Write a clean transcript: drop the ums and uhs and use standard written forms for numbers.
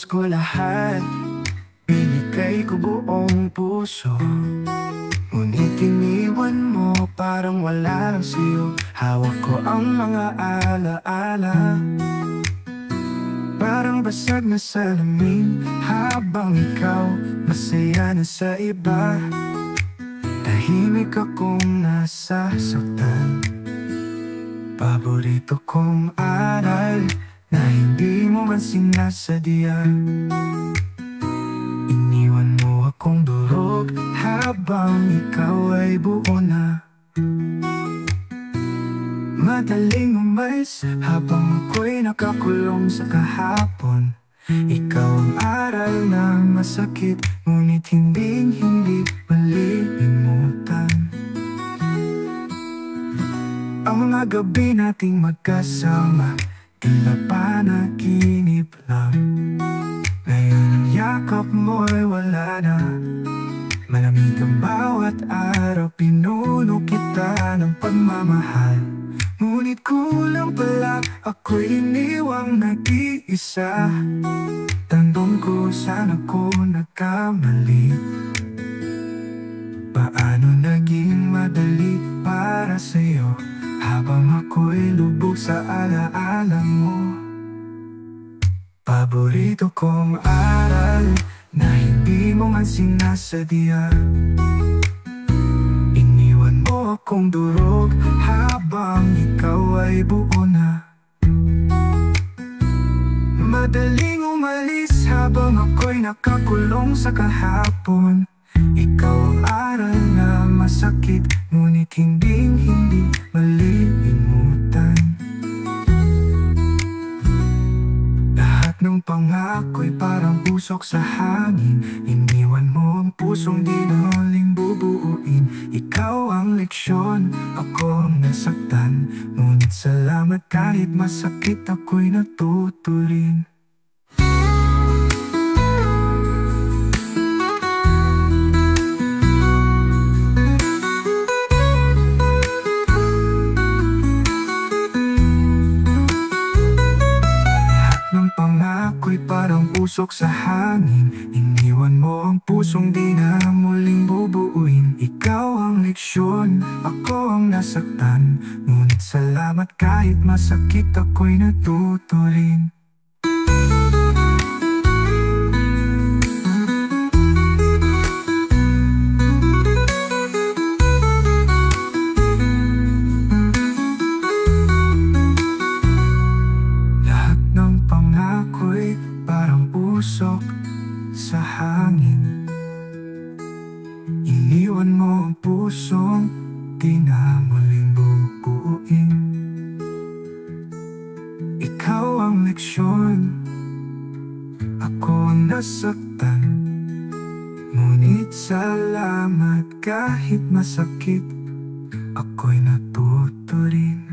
Tinubos ko lahat, binigay ko buong puso. Ngunit iniwan mo, parang wala lang sa'yo. Hawak ko ang mga alaala, parang basag na salamin. Habang ikaw masaya na sa iba, tahimik akong nasasaktan. Paborito kong aral na hindi mo man sinasadya. Iniwan mo akong durog habang ikaw ay buo na. Madaling umalis habang ako'y nakakulong sa kahapon. Ikaw ang aral na masakit, ngunit hindi malilimutan. Ang mga gabi nating magkasama, tila panaginip lang. Ngayon ang yakap mo'y wala na. Malamig ang bawat araw, pinuno kita ng pagmamahal. Ngunit kulang pala, ako'y iniwang nag-iisa. Tanong ko, saan ako nagkamali? Paano naging madali para sa'yo, habang ako'y lubog sa alaala mo? Paborito kong aral na hindi mo man sinasadya. Iniwan mo akong durog habang ikaw ay buo na. Madaling umalis habang ako'y nakakulong sa kahapon. Ikaw ang aral na masakit, ngunit hindi malilimutan. Lahat ng pangako'y parang pusok sa hangin. Iniwan mo ang pusong di na huling bubuuin. Ikaw ang leksyon, ako ang nasaktan. Ngunit salamat kahit masakit, ako'y natuto rin. Ako'y parang pusok sa hangin. Iniwan mo ang pusong di na muling bubuuin. Ikaw ang leksyon, ako ang nasaktan. Ngunit salamat kahit masakit, ako'y natuto rin. Ako'y parang pusok sa hangin. Iniwan mo ang pusong di na muling bubuuin. Ikaw ang leksyon, ako ang nasaktan. Ngunit salamat kahit masakit, ako'y natuto rin.